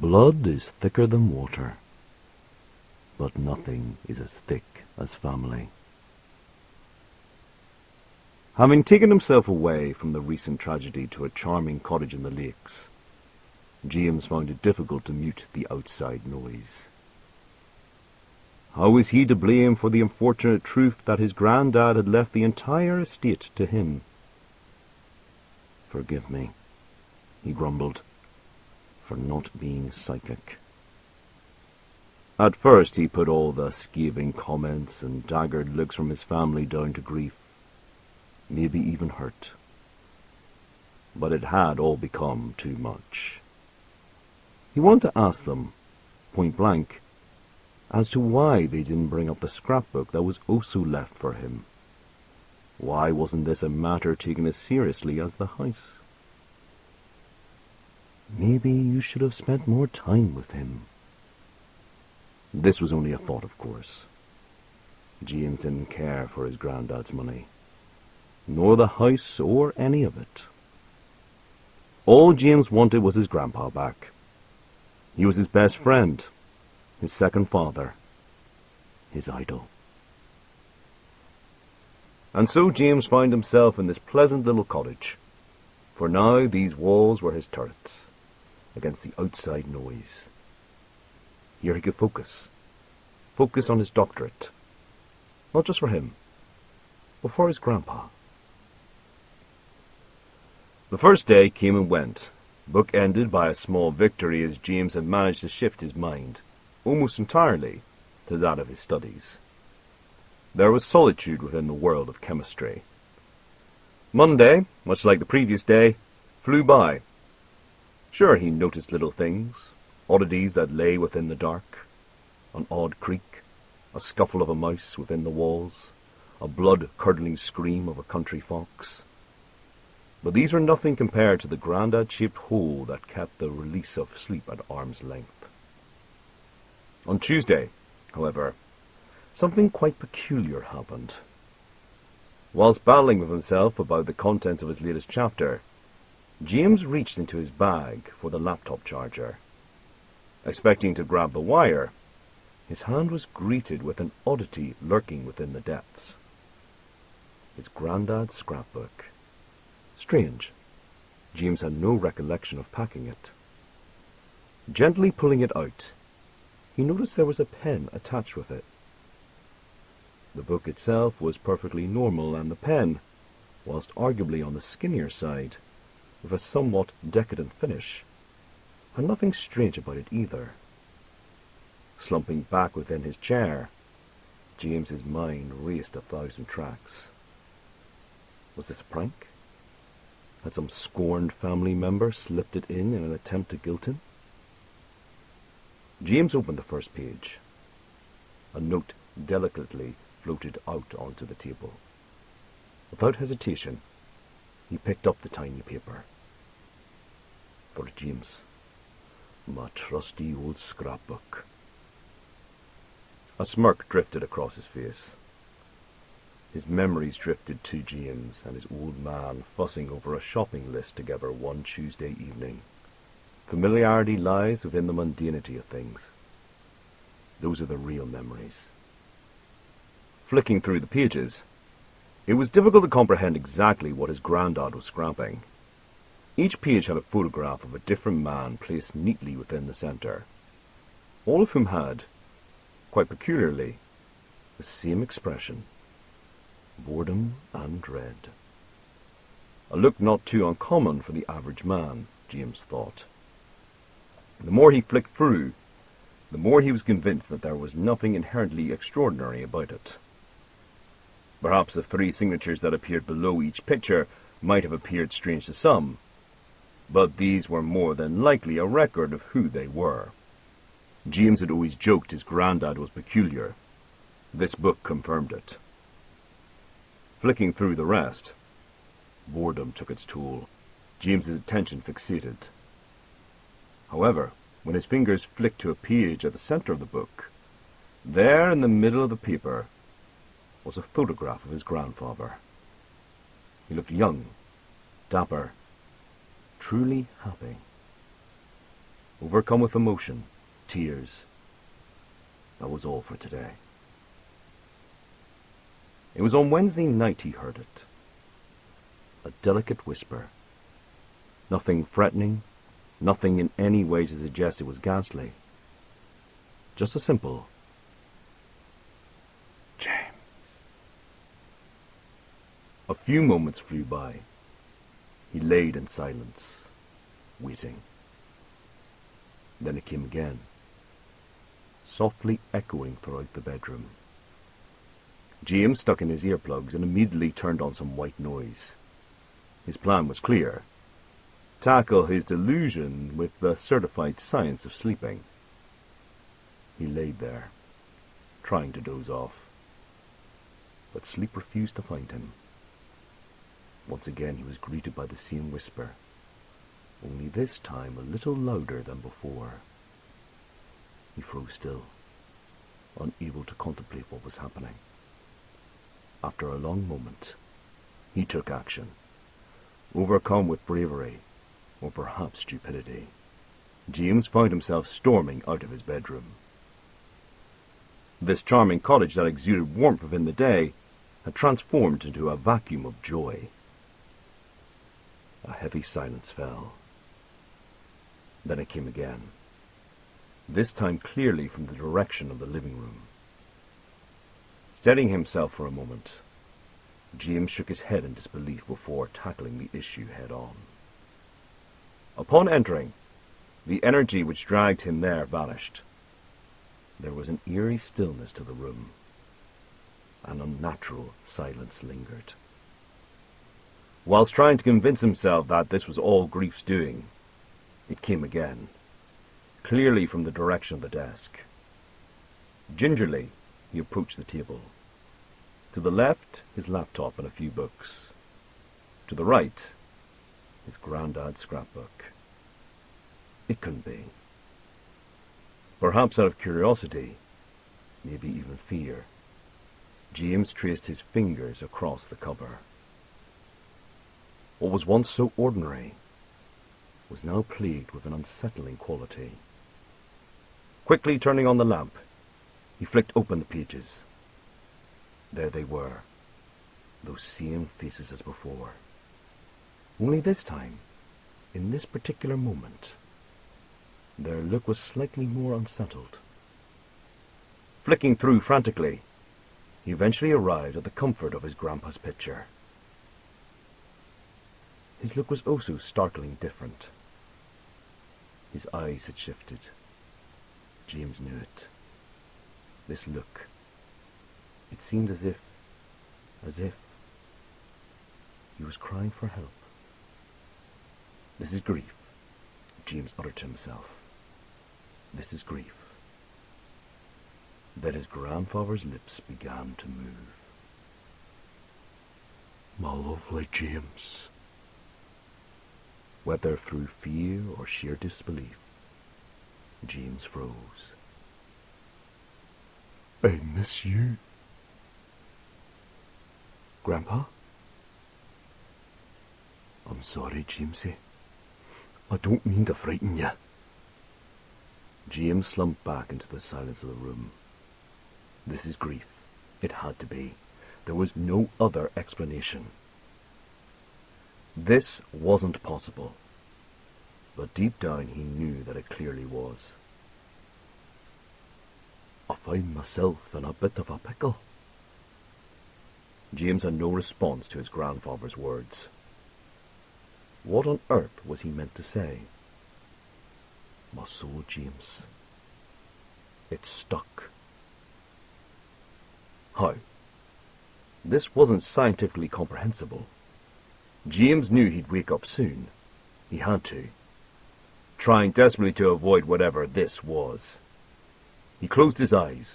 Blood is thicker than water, but nothing is as thick as family. Having taken himself away from the recent tragedy to a charming cottage in the lakes, James found it difficult to mute the outside noise. How was he to blame for the unfortunate truth that his granddad had left the entire estate to him? "Forgive me," he grumbled, "for not being psychic." At first he put all the scathing comments and daggered looks from his family down to grief, maybe even hurt. But it had all become too much. He wanted to ask them, point blank, as to why they didn't bring up the scrapbook that was also left for him. Why wasn't this a matter taken as seriously as the house? "Maybe you should have spent more time with him." This was only a thought, of course. James didn't care for his granddad's money, nor the house or any of it. All James wanted was his grandpa back. He was his best friend, his second father, his idol. And so James found himself in this pleasant little cottage, for now these walls were his turrets against the outside noise. Here he could focus on his doctorate, not just for him, but for his grandpa. The first day came and went, book-ended by a small victory as James had managed to shift his mind, almost entirely, to that of his studies. There was solitude within the world of chemistry. Monday, much like the previous day, flew by. Sure, he noticed little things, oddities that lay within the dark, an odd creak, a scuffle of a mouse within the walls, a blood-curdling scream of a country fox. But these were nothing compared to the Grandad-shaped hole that kept the release of sleep at arm's length. On Tuesday, however, something quite peculiar happened. Whilst battling with himself about the contents of his latest chapter, James reached into his bag for the laptop charger. Expecting to grab the wire, his hand was greeted with an oddity lurking within the depths. His granddad's scrapbook. Strange. James had no recollection of packing it. Gently pulling it out, he noticed there was a pen attached with it. The book itself was perfectly normal, and the pen, whilst arguably on the skinnier side, with a somewhat decadent finish, had nothing strange about it either. Slumping back within his chair, James's mind raced 1,000 tracks. Was this a prank? Had some scorned family member slipped it in an attempt to guilt him? James opened the first page. A note delicately floated out onto the table. Without hesitation, he picked up the tiny paper. For James, my trusty old scrapbook. A smirk drifted across his face. His memories drifted to James and his old man fussing over a shopping list together one Tuesday evening. Familiarity lies within the mundanity of things. Those are the real memories. Flicking through the pages, it was difficult to comprehend exactly what his granddad was scrapping. Each page had a photograph of a different man placed neatly within the center, all of whom had, quite peculiarly, the same expression: boredom and dread. A look not too uncommon for the average man, James thought. The more he flicked through, the more he was convinced that there was nothing inherently extraordinary about it. Perhaps the 3 signatures that appeared below each picture might have appeared strange to some, but these were more than likely a record of who they were. James had always joked his granddad was peculiar. This book confirmed it. Flicking through the rest, boredom took its toll. James's attention fixated. However, when his fingers flicked to a page at the center of the book, there in the middle of the paper was a photograph of his grandfather. He looked young, dapper, truly happy. overcome with emotion, tears. That was all for today. It was on Wednesday night he heard it. A delicate whisper. Nothing threatening, nothing in any way to suggest it was ghastly. Just a simple, James. A few moments flew by. He laid in silence, waiting. Then it came again, softly echoing throughout the bedroom. James stuck in his earplugs and immediately turned on some white noise. His plan was clear. Tackle his delusion with the certified science of sleeping. He laid there, trying to doze off. But sleep refused to find him. Once again he was greeted by the same whisper, only this time a little louder than before. He froze still, unable to contemplate what was happening. After a long moment, he took action, overcome with bravery, or perhaps stupidity. James found himself storming out of his bedroom. This charming cottage that exuded warmth within the day had transformed into a vacuum of joy. A heavy silence fell. Then it came again, this time clearly from the direction of the living room. Steadying himself for a moment, James shook his head in disbelief before tackling the issue head-on. Upon entering, the energy which dragged him there vanished. There was an eerie stillness to the room. An unnatural silence lingered. Whilst trying to convince himself that this was all grief's doing, it came again, clearly from the direction of the desk. Gingerly, he approached the table. To the left, his laptop and a few books. To the right, his Grandad's scrapbook. It couldn't be. Perhaps out of curiosity, maybe even fear, James traced his fingers across the cover. What was once so ordinary was now plagued with an unsettling quality. Quickly turning on the lamp, he flicked open the pages. There they were, those same faces as before. Only this time, in this particular moment, their look was slightly more unsettled. Flicking through frantically, he eventually arrived at the comfort of his grandpa's picture. His look was also startlingly different. His eyes had shifted. James knew it. This look, it seemed as if he was crying for help. This is grief, James uttered to himself. This is grief. Then his grandfather's lips began to move. My lovely James. Whether through fear or sheer disbelief, James froze. I miss you. Grandpa? I'm sorry, Jamesy. I don't mean to frighten you. James slumped back into the silence of the room. This is grief. It had to be. There was no other explanation. This wasn't possible. But deep down he knew that it clearly was. I find myself in a bit of a pickle. James had no response to his grandfather's words. What on earth was he meant to say? My soul, James. It stuck. How? This wasn't scientifically comprehensible. James knew he'd wake up soon. He had to. Trying desperately to avoid whatever this was. He closed his eyes,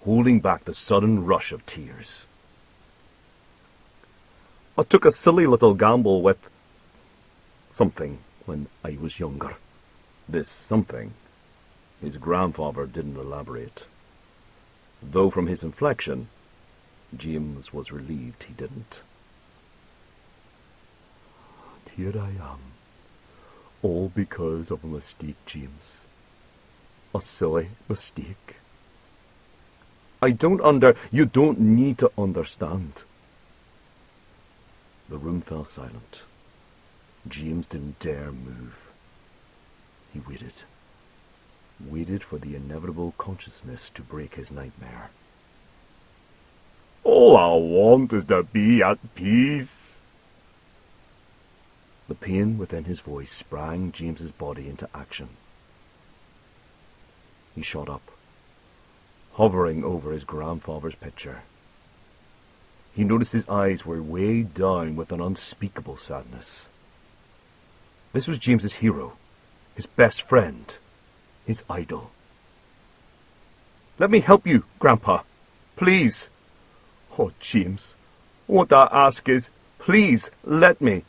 holding back the sudden rush of tears. I took a silly little gamble with something when I was younger. This something, his grandfather didn't elaborate. Though from his inflection, James was relieved he didn't. And here I am, All because of a mistake, James. A silly mistake. You don't need to understand. The room fell silent. James didn't dare move. He waited. Waited for the inevitable consciousness to break his nightmare. All I want is to be at peace. The pain within his voice sprang James's body into action. He shot up, hovering over his grandfather's picture. He noticed his eyes were weighed down with an unspeakable sadness. This was James's hero, his best friend, his idol. Let me help you, Grandpa. Please. Oh, James, what I ask is, please let me.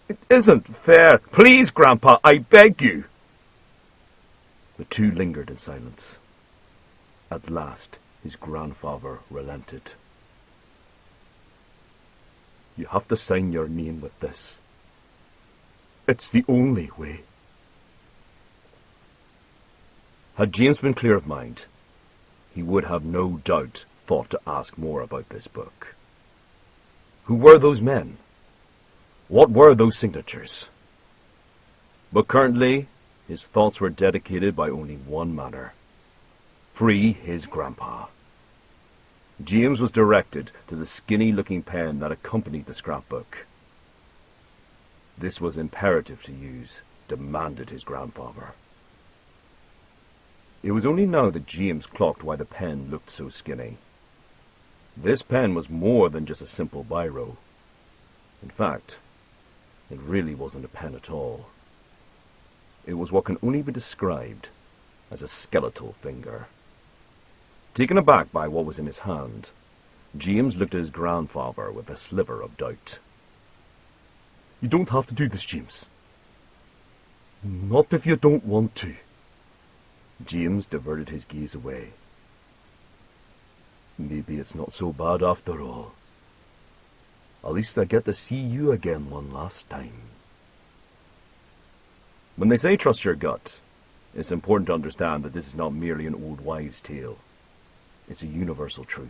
It isn't fair. Please, Grandpa, I beg you. The two lingered in silence. At last, his grandfather relented. You have to sign your name with this. It's the only way. Had James been clear of mind, he would have no doubt thought to ask more about this book. Who were those men? What were those signatures? But currently, his thoughts were dedicated by only one matter: free his grandpa. James was directed to the skinny-looking pen that accompanied the scrapbook. This was imperative to use, demanded his grandfather. It was only now that James clocked why the pen looked so skinny. This pen was more than just a simple biro. In fact, it really wasn't a pen at all. It was what can only be described as a skeletal finger. Taken aback by what was in his hand, James looked at his grandfather with a sliver of doubt. You don't have to do this, James. Not if you don't want to. James diverted his gaze away. Maybe it's not so bad after all. At least I get to see you again one last time. When they say trust your gut, it's important to understand that this is not merely an old wives' tale. It's a universal truth.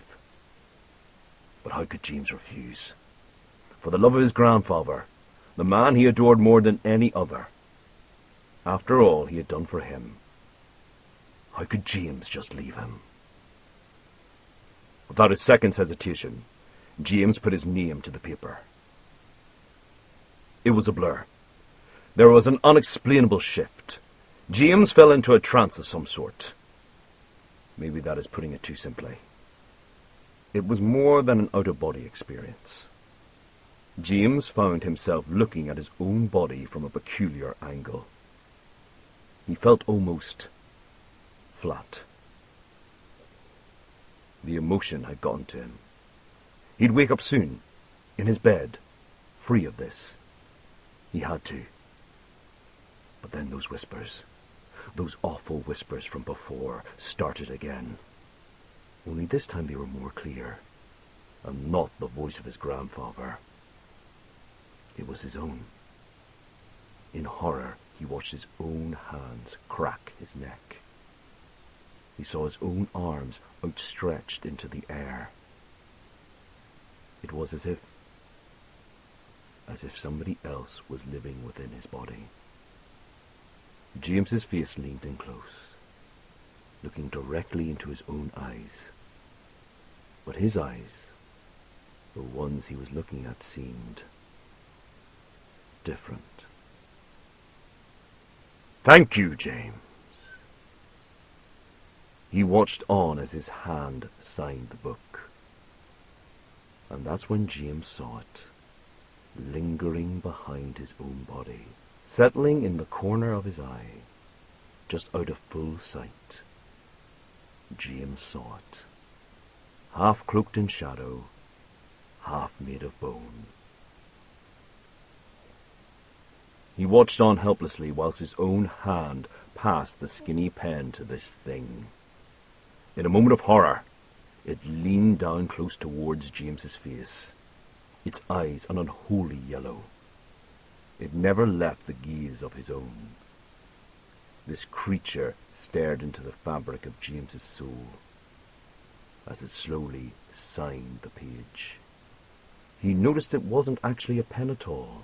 But how could James refuse? For the love of his grandfather, the man he adored more than any other. After all he had done for him, how could James just leave him? Without a second's hesitation, James put his name to the paper. It was a blur. There was an unexplainable shift. James fell into a trance of some sort. Maybe that is putting it too simply. It was more than an out-of-body experience. James found himself looking at his own body from a peculiar angle. He felt almost flat. The emotion had gotten to him. He'd wake up soon, in his bed, free of this. He had to. But then those whispers, those awful whispers from before, started again. Only this time they were more clear, and not the voice of his grandfather. It was his own. In horror, he watched his own hands crack his neck. He saw his own arms outstretched into the air. It was as if somebody else was living within his body. James's face leaned in close, looking directly into his own eyes. But his eyes, the ones he was looking at, seemed different. Thank you, James. He watched on as his hand signed the book. And that's when James saw it, lingering behind his own body, settling in the corner of his eye, just out of full sight. James saw it, half cloaked in shadow, half made of bone. He watched on helplessly whilst his own hand passed the skinny pen to this thing. In a moment of horror, it leaned down close towards James's face, its eyes an unholy yellow. It never left the gaze of his own. This creature stared into the fabric of James's soul as it slowly signed the page. He noticed it wasn't actually a pen at all.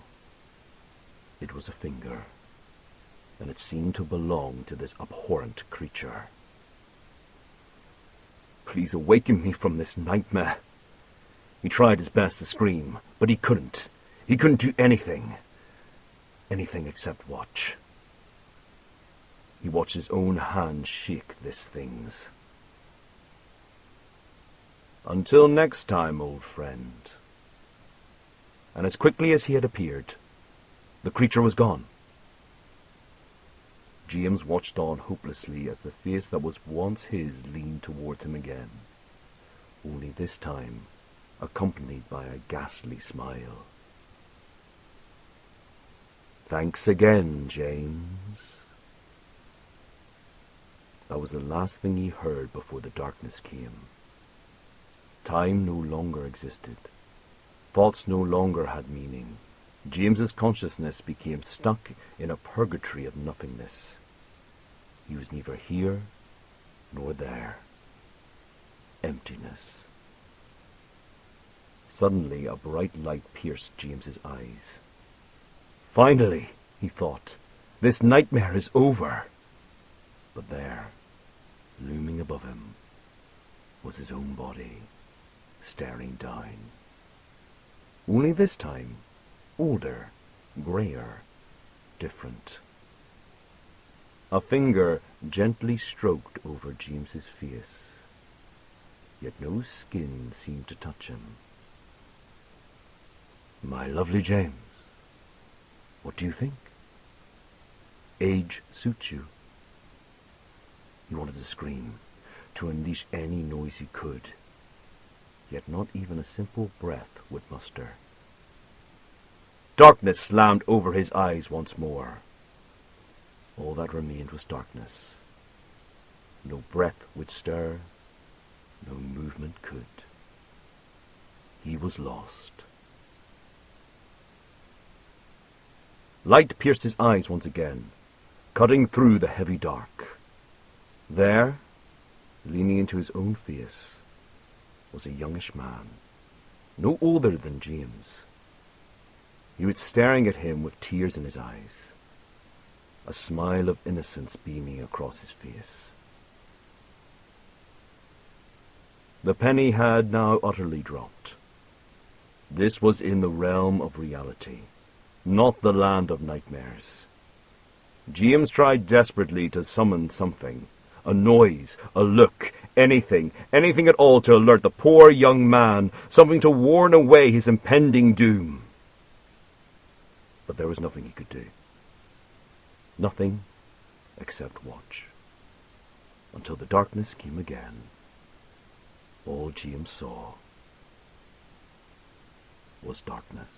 It was a finger, and it seemed to belong to this abhorrent creature. "Please awaken me from this nightmare." He tried his best to scream, but he couldn't. He couldn't do anything. Anything except watch. He watched his own hand shake this thing's. "Until next time, old friend." And as quickly as he had appeared, the creature was gone. James watched on hopelessly as the face that was once his leaned towards him again, only this time accompanied by a ghastly smile. "Thanks again, James." That was the last thing he heard before the darkness came. Time no longer existed. Thoughts no longer had meaning. James's consciousness became stuck in a purgatory of nothingness. He was neither here nor there. Emptiness. Suddenly a bright light pierced James's eyes. "Finally," he thought, "this nightmare is over." But there, looming above him, was his own body, staring down. Only this time, older, greyer, different. A finger gently stroked over James's face, yet no skin seemed to touch him. "My lovely James, what do you think? Age suits you." He wanted to scream, to unleash any noise he could, yet not even a simple breath would muster. Darkness slammed over his eyes once more. All that remained was darkness. No breath would stir, no movement could. He was lost. Light pierced his eyes once again, cutting through the heavy dark. There, leaning into his own face, was a youngish man, no older than James. He was staring at him with tears in his eyes, a smile of innocence beaming across his face. The penny had now utterly dropped. This was in the realm of reality, not the land of nightmares. James tried desperately to summon something, a noise, a look, anything at all to alert the poor young man, something to warn away his impending doom. But there was nothing he could do. Nothing except watch, until the darkness came again. All James saw was darkness.